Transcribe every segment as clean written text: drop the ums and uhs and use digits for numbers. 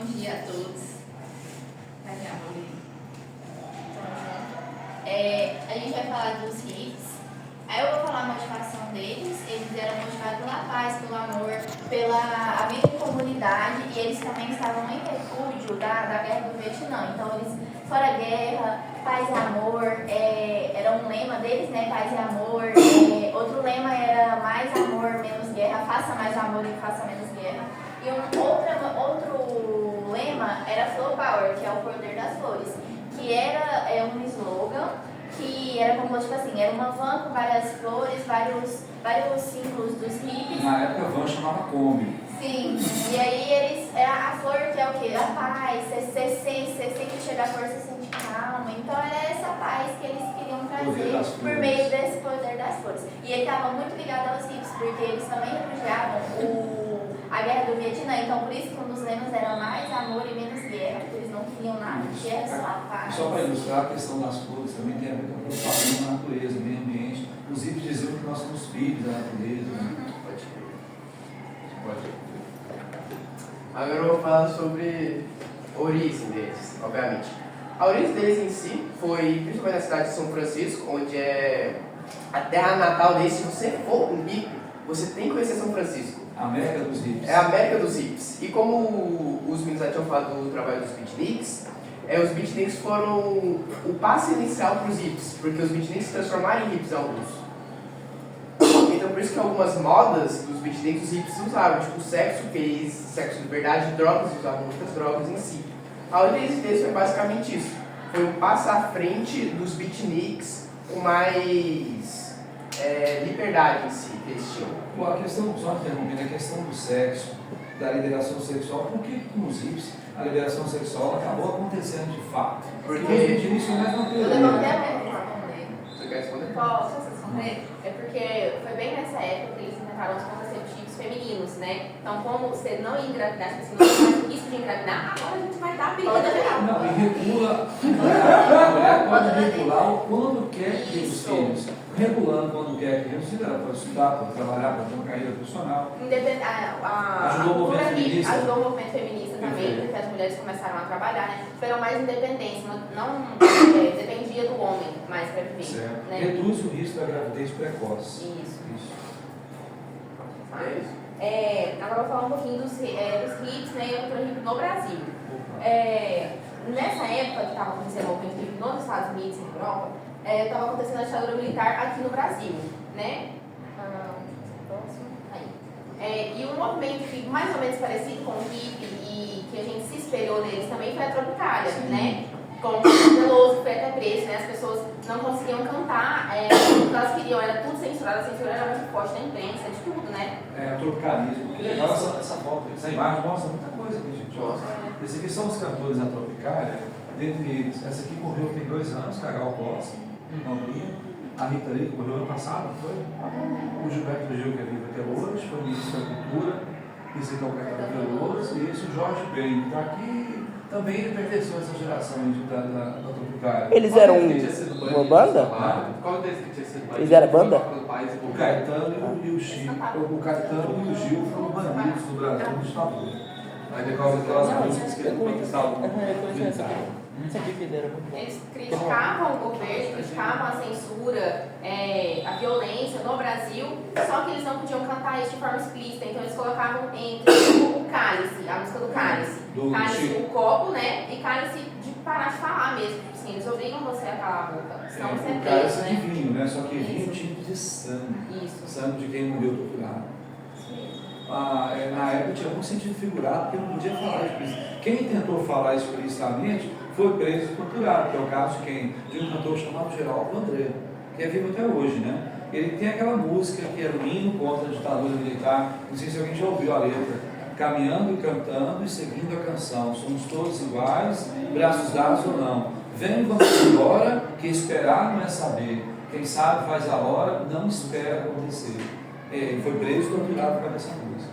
Bom dia a todos. A gente vai falar dos hits. Aí eu vou falar a motivação deles. Eles eram motivados pela paz, pelo amor, pela vida em comunidade. E eles também estavam em refúgio da guerra do Vietnã. Então eles, fora guerra, paz e amor, era um lema deles, né? Paz e amor. Outro lema era mais amor, menos guerra. Faça mais amor e faça menos guerra. E outro lema era Flow Power, que é o poder das flores, que era um slogan que era como, tipo assim, era uma van com várias flores, vários símbolos dos hippies. Na época a van chamava Kombi. Sim, e aí a flor que é o quê? A paz, você sente chegar a flor, você sente calma. Então era essa paz que eles queriam trazer por meio desse poder das flores. E ele estava muito ligado aos hippies, porque eles também refugiavam a guerra do Vietnã. Então por isso que um dos lemas era mais amor e menos guerra, porque eles não queriam nada, porque era só a paz. Só para ilustrar a questão das flores, também tem a ver com a preocupação da natureza, meio ambiente. Os hippies diziam que nós somos filhos da natureza. Pode. Agora eu vou falar sobre a origem deles, obviamente. A origem deles em si foi principalmente na cidade de São Francisco, onde é a terra natal deles. Se você for um hippie, você tem que conhecer São Francisco. A América dos hippies. É a América dos hippies. E como os meninos já tinham falado do trabalho dos beatniks, os beatniks foram o passo inicial para os hippies, porque os beatniks se transformaram em hippies alguns. Então por isso que algumas modas dos beatniks os hippies usavam, tipo sexo de verdade, drogas, usavam muitas drogas em si. A origem deles foi basicamente isso. Foi um passo à frente dos beatniks com mais liberdade em si que eles tinham. A questão, só interrompendo, a questão do sexo, da liberação sexual, por que com os hippies a liberação sexual acabou acontecendo de fato? Porque os início não é uma Eu teoria. levantei a mão para responder. Você quer responder? Posso responder? É porque foi bem nessa época que eles inventaram os contraceptivos femininos, né? Então, como você não ia engravidar, se você não tinha risco de engravidar, agora a gente vai dar a perigo geral. Não, e regula, a mulher pode regular quando quer ter os filhos. Regulando quando quer ter os filhos, ela pode estudar, pode trabalhar, pode ter uma carreira profissional. Ajudou o movimento feminista. Ajudou o movimento feminista também, porque as mulheres começaram a trabalhar, né? Tiveram mais independência, não dependia do homem mais para viver. Certo. Né? Reduz o risco da gravidez precoce. Isso. É isso. Agora eu vou falar um pouquinho dos hits, né, e outro hit no Brasil. Nessa época que estava acontecendo o movimento hip nos Estados Unidos e na Europa, estava acontecendo a ditadura militar aqui no Brasil, né? E um movimento que mais ou menos parecido com o hip e que a gente se espelhou neles também foi a Tropicália, né? Com o Veloso, que foi até preso, né? As pessoas não conseguiam cantar, o que elas queriam era tudo censurado, a censura era muito forte na imprensa, de tudo, né? O tropicalismo. Que legal essa foto, essa imagem mostra muita coisa que a gente gosta. Esses aqui são os cantores da Tropicália, dentre eles. Essa aqui morreu tem 2 anos, Cagal Costa, a Rita Lee, que morreu ano passado, foi? O Gilberto Gil, que é vivo até hoje, foi ministro da Cultura, esse aqui é o Caetano Veloso, e esse é o Jorge Ben, que está aqui. Também ele pertenceu a essa geração da Tropicália. Eles eram uma banda? Qual deles que tinha sido banido? Eles eram banda? O Caetano e o Gil. O Caetano e o Gil foram banidos do Brasil no ditadura. Aí depois aquelas músicas que ele estavam. Eles criticavam o governo, criticavam a censura, a violência no Brasil, só que eles não podiam cantar isso de forma explícita, então eles colocavam entre o cálice, a música do cálice. Cálice, o copo, né? E cálice de parar de falar mesmo. Assim, eles obrigam você a calar a boca, senão você é preso, Cálice de né? vinho, né? Só que vinho tipo de sangue. Isso. Sangue de quem morreu torturado. Na época tinha muito sentido figurado, porque não podia falar explicitamente. Quem tentou falar explicitamente foi preso e torturado, que é o caso de quem? De um cantor chamado Geraldo André, que é vivo até hoje, né? Ele tem aquela música que era o hino contra a ditadura militar, não sei se alguém já ouviu a letra, caminhando e cantando e seguindo a canção, somos todos iguais, braços dados ou não, vem vamos embora, que esperar não é saber, quem sabe faz a hora, não espera acontecer. Ele foi preso e torturado por causa dessa música.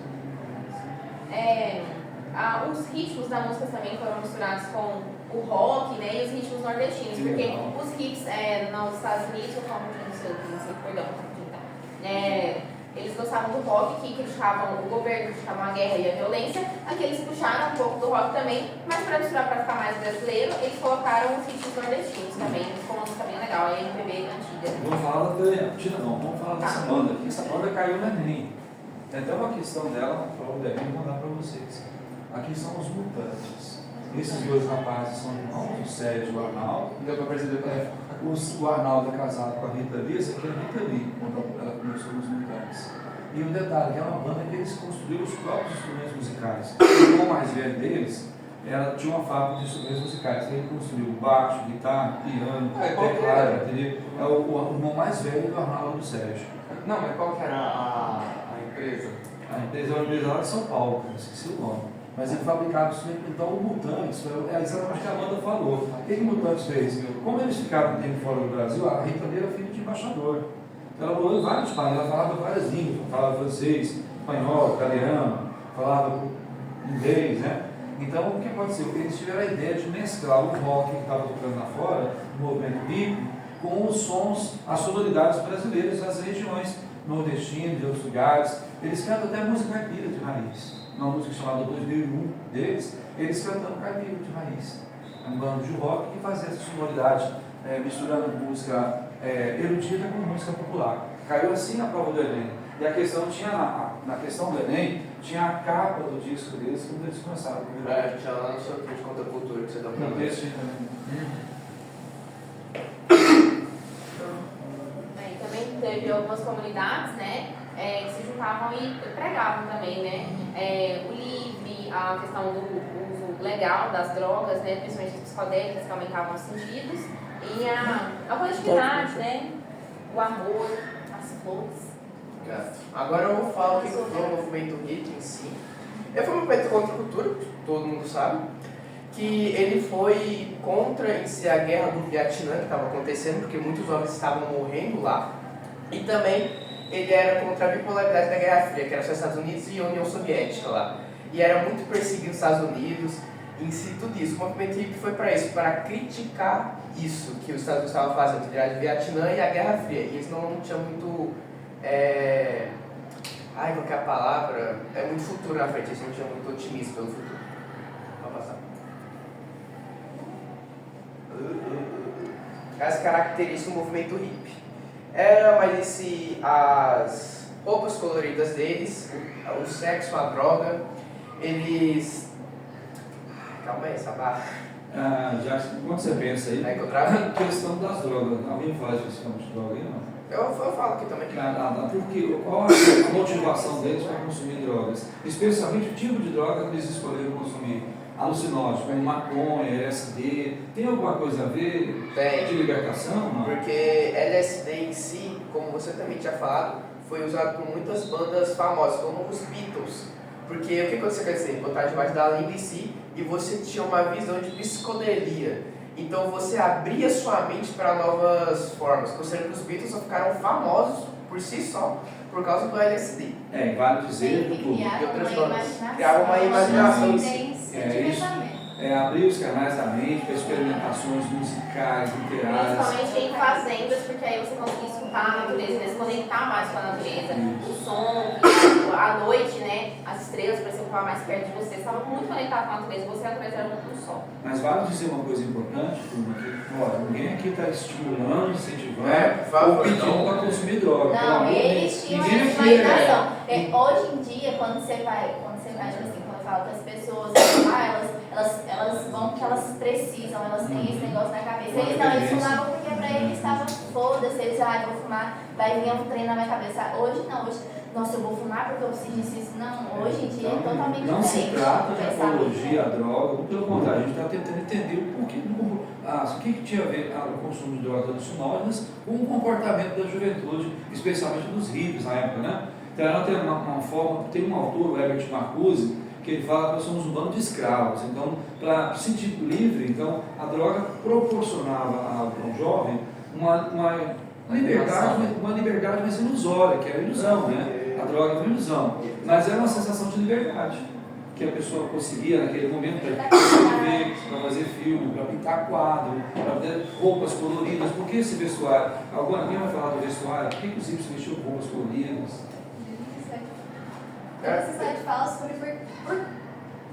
Os ritmos da música também foram misturados com o rock, né, e os ritmos nordestinos, porque os hits nos Estados Unidos, eu falo muito no seu, perdão, eles gostavam do rock, que criticavam o governo, criticavam a guerra e a violência. Aqui eles puxaram um pouco do rock também, mas para misturar, para ficar mais brasileiro, eles colocaram os ritmos nordestinos também, ficou uma música bem legal, a MPB antiga. Vamos falar vamos falar dessa banda aqui. Essa banda caiu no Enem. Tem até uma questão dela para o Enem, vou mandar para vocês. Aqui são os Mutantes. Esses dois rapazes são irmãos, o Sérgio e o Arnaldo. Deu pra perceber que é. O Arnaldo é casado com a Rita Lee, essa aqui é a Rita Lee, quando ela começou nos Mutantes. E o detalhe, que é uma banda que eles construíram os próprios instrumentos musicais. O irmão mais velho deles, ela tinha uma fábrica de instrumentos musicais. Ele construiu baixo, guitarra, piano, teclado, bateria. É o irmão mais velho do Arnaldo e do Sérgio. Não, mas qual que era a empresa? A empresa é uma empresa lá de São Paulo, esqueci o nome. Mas ele fabricava instrumento. Então o Mutantes, é exatamente o que a banda falou. O que o Mutantes fez? Como eles ficaram um tempo fora do Brasil, a Rita Lee era filha de embaixador. Ela morou em vários países, ela falava várias línguas, falava francês, espanhol, italiano, falava inglês, né? Então o que aconteceu? Eles tiveram a ideia de mesclar o rock que estava tocando lá fora, o movimento hippie, com os sons, as sonoridades brasileiras das regiões nordestinas, de outros lugares. Eles cantam até música caipira de raiz. Uma música chamada 2001 deles, eles cantando caipira de raiz. É um bando de rock que fazia essa sonoridade, misturando música erudita com música popular. Caiu assim na prova do Enem. E a questão tinha, na questão do Enem, tinha a capa do disco deles quando eles começaram a primeira. Tinha lá no seu de contracultura que você dá pra Não, ver. esse também. E também teve algumas comunidades, né, que se juntavam e pregavam também, né, o livre, a questão do uso legal das drogas, né, principalmente as psicodélicas que aumentavam os sentidos, e a coletividade, né, o amor, as flores. Agora eu vou falar o que foi o movimento hippie em si. Ele foi um movimento contra a cultura, todo mundo sabe, que ele foi contra em si a guerra do Vietnã que estava acontecendo, porque muitos homens estavam morrendo lá, e também ele era contra a bipolaridade da Guerra Fria, que era os Estados Unidos e a União Soviética lá, e era muito perseguido os Estados Unidos, em si tudo isso. O movimento hippie foi para isso, para criticar isso que os Estados Unidos estavam fazendo, a guerra do Vietnã e a Guerra Fria, e eles não tinham muito... qual que é a palavra? É muito futuro na frente, eles não tinham muito otimismo pelo futuro. Pode passar. As características do movimento hippie. Era mais as roupas coloridas deles, o sexo, a droga, eles... Calma aí, essa barra. Já, quando você pensa aí, que eu travei. a questão das drogas, alguém fala de questão de droga aí, não? Eu falo aqui também. Porque qual a motivação deles para consumir drogas? Especialmente o tipo de droga que eles escolheram consumir. Alucinógenos, como maconha, LSD, tem alguma coisa a ver Tem. de libertação? Não? Porque LSD em si, como você também tinha falado, foi usado por muitas bandas famosas, como os Beatles. Porque o que você quer dizer? Botar debaixo da língua em si e você tinha uma visão de psicodelia. Então você abria sua mente para novas formas. Considerando que os Beatles só ficaram famosos por si só, por causa do LSD. Vale dizer que Criaram uma imaginação em si. Abrir os canais da mente para experimentações musicais, literárias. Principalmente em fazendas, porque aí você consegue escutar a natureza, né? Se conectar mais com a natureza. O som, a noite, né? As estrelas, por exemplo, estavam mais perto de você. Você estava muito conectado com a natureza, você e a natureza eram muito só. Mas vale dizer uma coisa importante, turma, que ninguém aqui está estimulando, incentivando ou pedindo para consumir droga. Não, eles tinham essa imaginação. Hoje em dia, quando você vai, tipo assim, quando eu falo com as pessoas, elas vão porque elas precisam, elas têm esse negócio na cabeça. Eles fumavam porque pra eles estava foda-se, eles vou fumar, vai vir um trem na minha cabeça. Hoje não, nossa, eu vou fumar porque eu preciso disso. Não, hoje em dia é totalmente diferente. Não se trata de apologia à droga, pelo contrário, a gente está tentando entender o porquê o que tinha a ver o consumo de drogas alucinógenas com o comportamento da juventude, especialmente dos hippies na época, né? Então tem uma forma, tem um autor, o Herbert Marcuse, que ele fala que nós somos um bando de escravos. Então, para se sentir livre, então, a droga proporcionava ao jovem uma liberdade mais ilusória, que era a ilusão, né? A droga é uma ilusão, mas era uma sensação de liberdade, que a pessoa conseguia naquele momento para escrever, para fazer filme, para pintar quadro, para ter roupas coloridas. Por que esse vestuário? Alguém vai falar do vestuário? Por que os hippies vestiam roupas coloridas? A necessidade de falas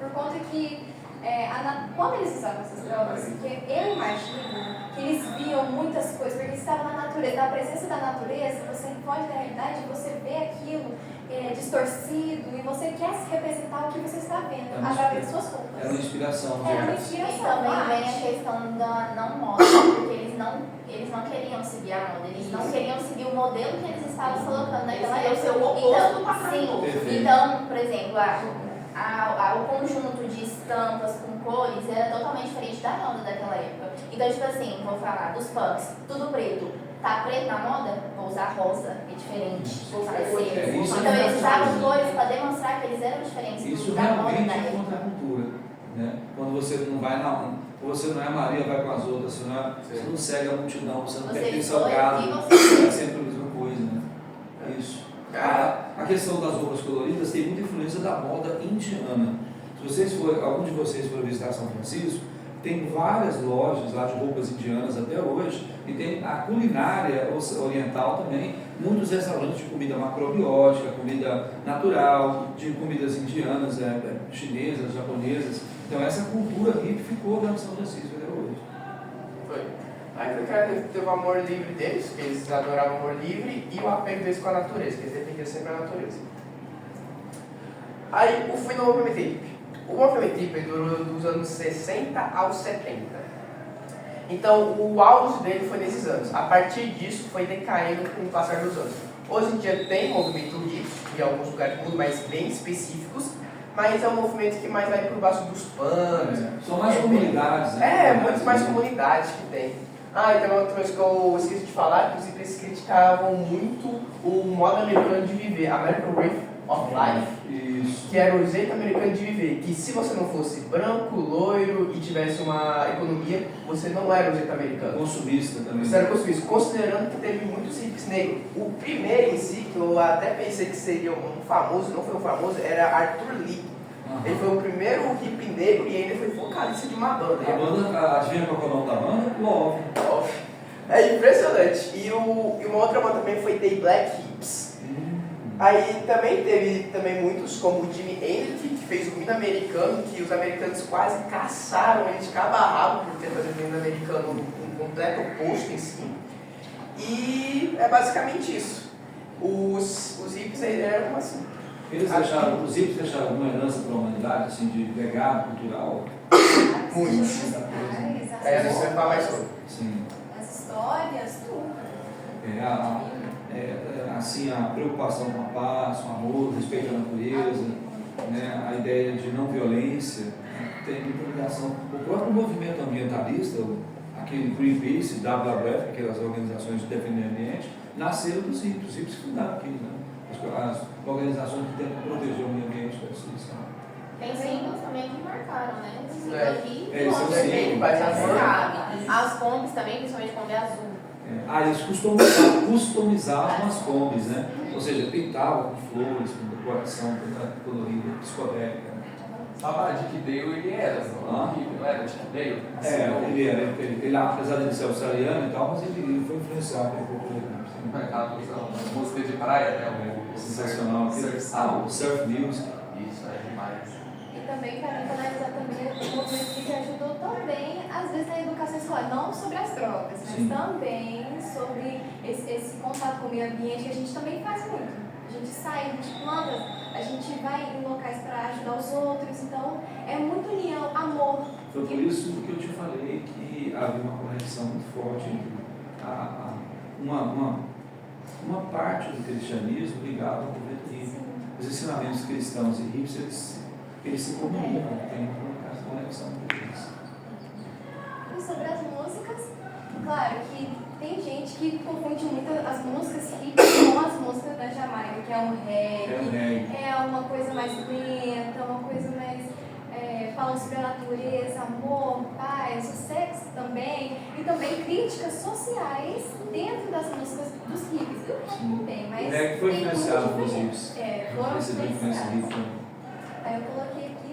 por conta que quando eles usavam essas drogas, porque eu imagino que eles viam muitas coisas, porque estava na natureza, na presença da natureza, você foge da realidade, você vê aquilo distorcido e você quer se representar o que você está vendo através de suas roupas. Era uma inspiração. Era uma E inspiração. também vem a questão da não moda, porque eles não queriam seguir a moda, eles não queriam seguir o modelo que eles estavam colocando naquela Eles queriam ser o oposto Então, do padrão. sim, então, por exemplo, o conjunto de estampas com cores era totalmente diferente da moda daquela época. Então, tipo assim, vou falar dos punks, tudo preto. Tá preto na moda? Vou usar rosa, é diferente. Vou usar Isso então é eles usavam verdade. cores para demonstrar que eles eram diferentes Isso da moda realmente da é época. contra a cultura. Né? Quando você não vai você não é Maria, vai com as outras, você não segue a multidão, você não Você pertence ao escolhe gado, o que você é sempre a mesma coisa. Né? Isso. A questão das roupas coloridas tem muita influência da moda indiana. Se algum de vocês for visitar São Francisco, tem várias lojas lá de roupas indianas até hoje, e tem a culinária oriental também, muitos restaurantes de comida macrobiótica, comida natural, de comidas indianas, chinesas, japonesas. Então essa cultura hippie ficou dentro de São Francisco até hoje. Foi. Aí o cara teve o amor livre deles, que eles adoravam o amor livre, e o apego deles com a natureza, que eles defendiam sempre a natureza. Aí o fim do movimento hippie. O movimento hippie durou dos anos 60 aos 70. Então, o auge dele foi nesses anos. A partir disso, foi decaindo com o passar dos anos. Hoje em dia tem movimento hippie, em alguns lugares do mundo, mas bem específicos, mas é um movimento que mais vai por baixo dos panos. São mais comunidades, né? Muitas mais comunidades que tem. E também outra coisa que eu esqueci de falar, que os hippies criticavam muito o modo americano de viver, American Way of Life. Isso. Que era o jeito americano de viver, que se você não fosse branco, loiro e tivesse uma economia, você não era o jeito americano. Consumista também. Você era consumista, considerando que teve muitos hippies negros. O primeiro em si, que eu até pensei que seria um famoso, não foi um famoso, era Arthur Lee. Ele foi o primeiro hippie negro e ainda foi vocalista de uma banda. A banda, adivinha qual é o nome da banda? Love. É impressionante. E uma outra banda também foi The Black Hips. Aí também teve muitos, como o Jimi Hendrix, que fez o hino americano, que os americanos quase caçaram ele de cabo a rabo por ter feito o hino americano um completo oposto em si. E é basicamente isso. Os hippies eram assim. Os hippies deixaram alguma herança para a humanidade, assim, de legado cultural? Muitos. Aí a gente vai falar mais sobre. Sim. As histórias, tudo. Assim, a preocupação com a paz, com o amor, respeito à natureza, né, a ideia de não violência, tem muita ligação. O próprio movimento ambientalista, aquele Greenpeace, WWF, aquelas organizações de defender o ambiente, nasceram dos hippies. Os hippies fundaram aquilo, né? As organizações que tentam proteger o meio ambiente da destruição. Tem símbolos também que marcaram, né? Esse símbolo aqui, Esse é o símbolo. Vai ser sabe. As combis também, principalmente Kombi azul. Eles customizavam as combis, né? Ou seja, pintavam com flores, com decoração colorida, psicodélica. Sabe a Dick Dale ele era, não era Dick Dale? Ele, apesar de ser australiano e tal, mas ele foi influenciado pelo populismo. Aquela música de praia, né? Sensacional. O surf music. Isso, é demais. E também quero analisar também o movimento que ajudou também, às vezes, na educação escolar, não sobre as drogas, mas Sim. também sobre esse contato com o meio ambiente, que a gente também faz muito. A gente sai, a gente planta, a gente vai em locais para ajudar os outros, então é muito união, amor. Foi por isso que eu te falei que havia uma conexão muito forte entre uma parte do cristianismo ligada ao movimento hippie. Os ensinamentos cristãos e hippies, eles se comunicam, tem uma conexão entre eles. E sobre as músicas, claro que tem gente que confunde muito as músicas hippies com as músicas da Jamaica, que é um reggae, é uma coisa mais lenta, uma coisa mais falando sobre a natureza, amor, paz, o sexo também, e também críticas sociais dentro das músicas dos hippies. Eu também, mas O reggae foi tem influenciado muito pelos diferente. hippies. Foram Recebi influência influenciados. hippie. Aí eu coloquei aqui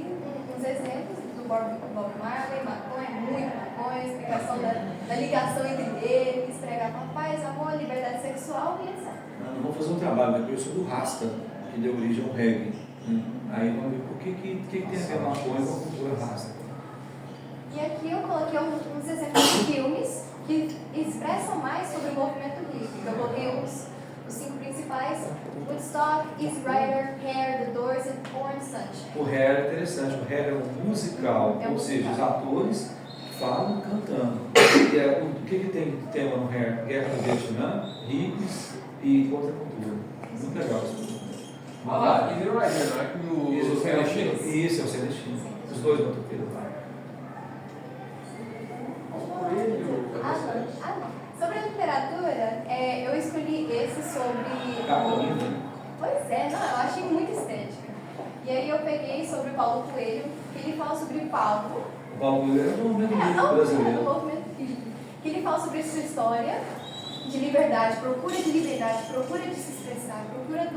uns exemplos do Bob Marley, maconha, muito maconha, explicação da ligação entre eles, pregar com a paz, amor, liberdade sexual e etc. Vamos fazer um trabalho depois sobre o Rasta, que deu origem ao reggae. Aí vamos ver o que tem a ver maconha com a cultura Rasta. coloquei uns exemplos de filmes que expressam mais sobre o movimento hippie. Eu coloquei os 5 principais: Woodstock, Easy Rider, Hair, The Doors e Born Sunshine. O Hair é interessante, o Hair é um musical, ou seja, os atores falam cantando. E o que tem de tema no Hair? Guerra do Vietnã, hippies e contracultura. Muito legal isso. Ah lá, Easy Rider, não é que o Celestino? Isso, é o Celestino. Os dois motoqueiros lá. Sobre a literatura, eu escolhi esse sobre... Pois é, não, eu achei muito estética. E aí eu peguei sobre Paulo Coelho, que ele fala sobre Paulo. O Paulo Coelho é do movimento hippie brasileiro. Do movimento hippie. Que ele fala sobre sua história de liberdade, procura de liberdade, procura de se expressar, procura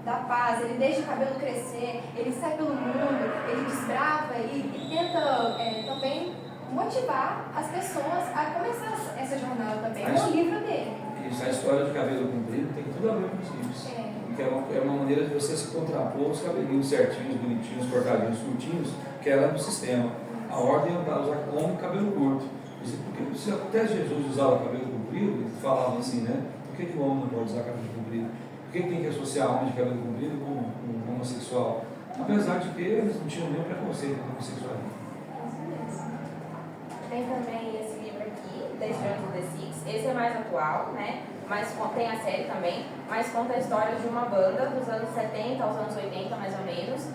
da paz. Ele deixa o cabelo crescer, ele sai pelo mundo, ele desbrava e tenta também motivar as pessoas a começar essa jornada também. É um livro dele. Isso, a história do cabelo comprido tem tudo a ver com isso. Que é uma maneira de você se contrapor os cabelinhos certinhos, bonitinhos, cortadinhos, curtinhos, que era no sistema. A ordem é para usar homem cabelo curto. Porque se até Jesus usava cabelo comprido, ele falava assim, né? Por que o homem não pode usar cabelo comprido? Por que tem que associar homem de cabelo comprido com um homossexual? Apesar de que eles não tinham nenhum preconceito com homossexualismo. Tem também esse livro aqui, The Stranger of the Six. Esse é mais atual, né? Mas tem a série também, mas conta a história de uma banda dos anos 70 aos anos 80, mais ou menos.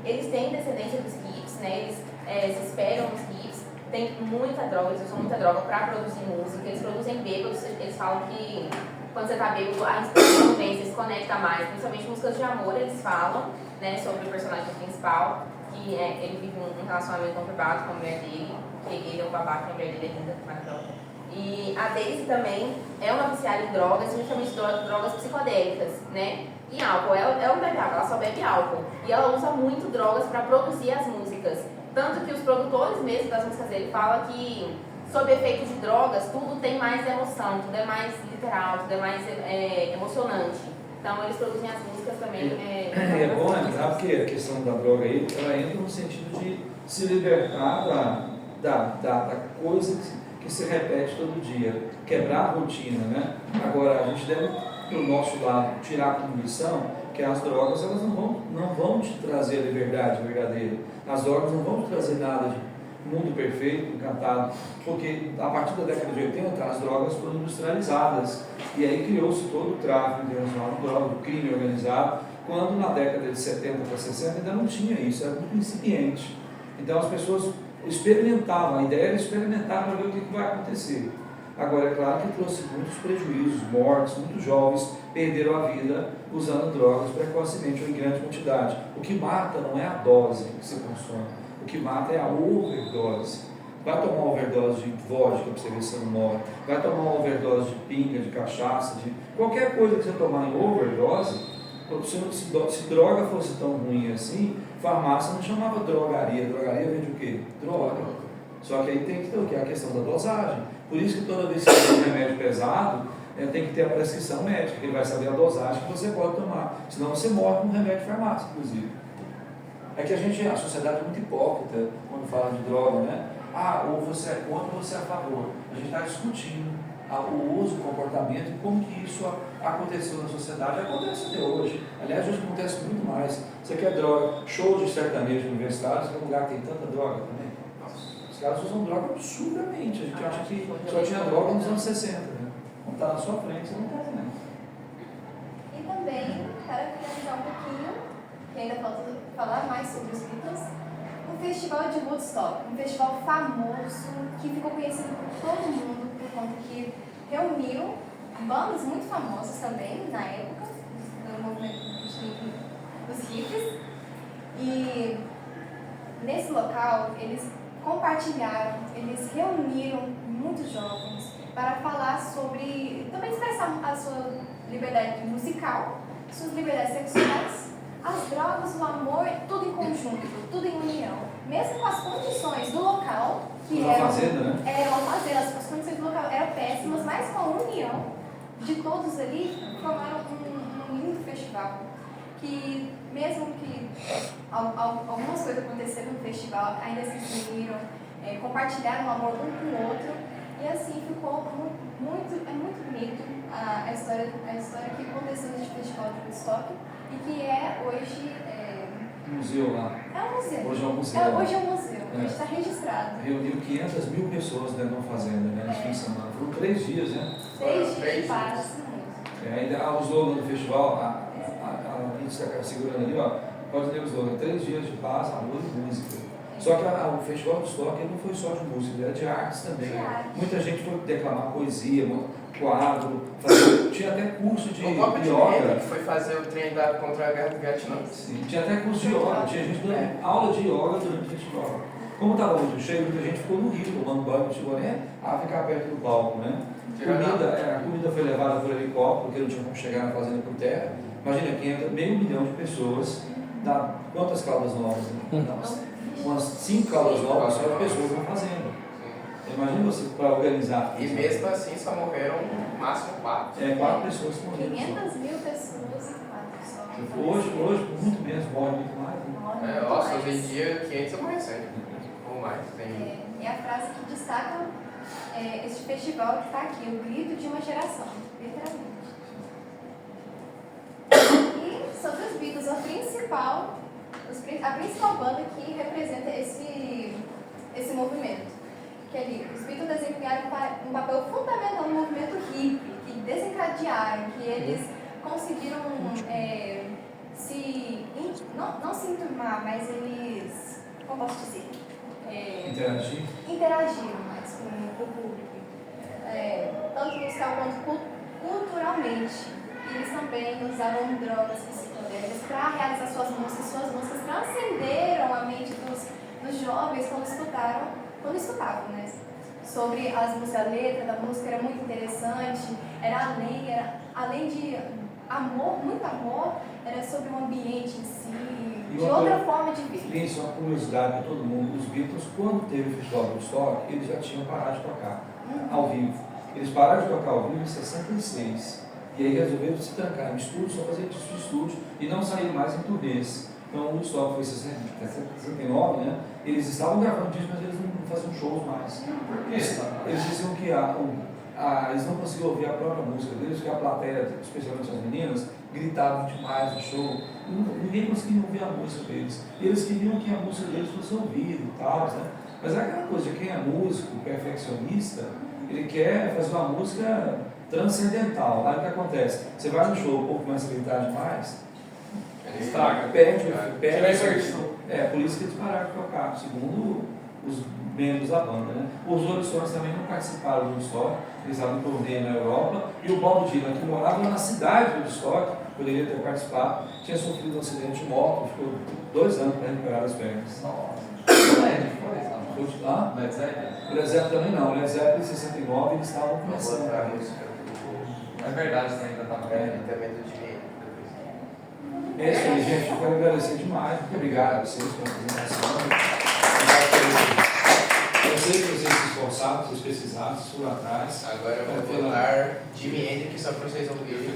Eles têm descendência dos hippies, né? Eles se esperam os hippies. Tem muita droga, eles usam muita droga para produzir música. Eles produzem bêbados, eles falam que quando você tá bêbado, a inspiração vem, você se conecta mais. Principalmente músicas de amor, eles falam, né? Sobre o personagem principal, que ele vive um relacionamento conturbado com a mulher dele, que ele é um babaca e a mulher dele é linda, maravilhosa. E a Daisy também é uma viciada em drogas, principalmente drogas psicodélicas, né? E álcool. Ela não bebe álcool, ela só bebe álcool. E ela usa muito drogas para produzir as músicas. Tanto que os produtores mesmo das músicas dele falam que, sob efeito de drogas, tudo tem mais emoção, tudo é mais literal, tudo é mais emocionante. Então eles produzem as músicas também. É bom lembrar porque a questão da droga aí, ela entra no sentido de se libertar da coisa que se repete todo dia, quebrar a rotina, né? Agora, a gente deve, do nosso lado, tirar como lição que as drogas elas não vão te trazer a liberdade verdadeira. As drogas não vão te trazer nada de mundo perfeito, encantado, porque a partir da década de 80 as drogas foram industrializadas e aí criou-se todo o tráfico internacional de drogas, o crime organizado, quando na década de 70 para 60 ainda não tinha isso, era muito incipiente. Então as pessoas experimentavam, a ideia era experimentar para ver o que vai acontecer. Agora, é claro que trouxe muitos prejuízos, mortes, muitos jovens perderam a vida usando drogas precocemente ou em grande quantidade. O que mata não é a dose que se consome, o que mata é a overdose. Vai tomar uma overdose de vodka para você ver se você não morre, vai tomar uma overdose de pinga, de cachaça, de qualquer coisa que você tomar em overdose. Se droga fosse tão ruim assim, farmácia não chamava drogaria. Drogaria vende o quê? Droga. Só que aí tem que ter o quê? A questão da dosagem. Por isso que toda vez que você tem um remédio pesado, tem que ter a prescrição médica, que ele vai saber a dosagem que você pode tomar. Senão você morre com um remédio de farmácia, inclusive. É que a sociedade é muito hipócrita quando fala de droga, né? Ou você é contra ou você é a favor. A gente está discutindo o uso, o comportamento e como que isso aconteceu na sociedade. Acontece até hoje. Aliás, hoje acontece muito mais. Você quer droga, show de sertanejo universitários, é um lugar que tem tanta droga também. Os caras usam droga absurdamente. A gente acha que só tinha droga nos anos 60. Né? Quando está na sua frente, você não está vendo. E também, para finalizar um pouquinho, que ainda falta falar mais sobre os Beatles, o Festival de Woodstock, um festival famoso que ficou conhecido por todo mundo por conta que reuniu bandas muito famosas também na época do movimento dos hippies. E nesse local eles compartilharam, eles reuniram muitos jovens para falar sobre, também expressar a sua liberdade musical, suas liberdades sexuais, as drogas, o amor, tudo em conjunto, tudo em união. Mesmo com as condições do local, que eram fazenda, né? Era uma fazenda, as condições do local eram péssimas, mas com a união de todos ali, formaram um lindo festival. Que mesmo que algumas coisas aconteceram no festival, festival ainda se uniram, compartilharam o amor um com o outro, e assim ficou muito bonito a história que aconteceu neste festival de Woodstock, e que é hoje... museu lá. É um museu. Hoje é um museu. Hoje é um museu, hoje está registrado. Reuniu 500 mil pessoas dentro de uma fazenda, né, nesse fim de semana. Foram 3 dias, né? 3 dias de paz. Ainda há o slogan do festival, a gente está segurando ali, ó, pode ler o slogan, 3 dias de paz, amor e música. Só que o festival do Stock não foi só de música, ele era de artes também. Muita gente foi declamar poesia, quadro, tinha até curso de yoga. Que foi fazer o treino contra a guerra do Vietnã. Sim, tinha até curso de yoga, tinha gente dando aula de yoga durante o festival. Como estava muito cheio, muita gente ficou no rio tomando banho, não chegou nem a ficar perto do palco, né? A comida foi levada por helicóptero, porque não tinha como chegar na fazenda por terra. Imagina, 500, meio milhão de pessoas, dá quantas Caldas Novas? Umas 5 Caldas Novas só de pessoas na fazenda. Imagina você para organizar. E mesmo assim só morreram no máximo 4. 4 pessoas que morreram. 500 mil pessoas e 4 só. Hoje, muito menos, morre muito mais. Né? Nossa, hoje em dia 500 eu morri sempre. Ou mais. É a frase que destaca este festival que está aqui, o grito de uma geração, literalmente. E sobre os Beatles, a principal banda que representa esse movimento. Que ali, os Beatles desempenharam um papel fundamental no movimento hippie, que desencadearam, que eles conseguiram não se enturmar, mas eles, como posso dizer? Interagiram mais com o público, tanto musical quanto culturalmente. E eles também usavam drogas psicodélicas para realizar suas músicas. Suas músicas transcenderam a mente dos jovens quando escutavam, né? Sobre as músicas, a letra da música era muito interessante, era além de amor, muito amor, era sobre o ambiente em si, de outra forma de ver. Tem só uma curiosidade para todo mundo, os Beatles, quando teve o festival do Woodstock, eles já tinham parado de tocar ao vivo. Eles pararam de tocar ao vivo em 66. E aí resolveram se trancar em estúdio, só fazer disco de estúdio e não sair mais em turnês. Então o Woodstock foi em 69, né? Eles estavam gravando discos, mas eles não faziam shows mais. Por quê? Eles diziam que eles não conseguiam ouvir a própria música deles, porque a plateia, especialmente as meninas, gritavam demais no show. Ninguém conseguia ouvir a música deles. E eles queriam que a música deles fosse ouvida e tal, né? Mas é aquela coisa de quem é músico, perfeccionista, ele quer fazer uma música transcendental. Aí o que acontece? Você vai no show, o povo começa a gritar demais, Estraga. perde. Por isso que eles pararam de tocar, segundo os membros da banda, né? Os Rolling Stones também não participaram do Woodstock, eles estavam em turnê na Europa, e o Bob Dylan, que morava na cidade do Woodstock, poderia ter participado, tinha sofrido um acidente de moto, ficou 2 anos para recuperar as pernas. Led Zeppelin? Led Zeppelin também não, Led Zeppelin em 69 eles estavam começando a música. É verdade, você ainda estava também do dinheiro. É isso aí, gente. Eu quero agradecer demais. Muito obrigado a vocês pela apresentação. Eu sei que vocês se esforçaram, vocês pesquisaram, vocês foram atrás. Agora eu vou botar Jimi Hendrix só para vocês ouvirem.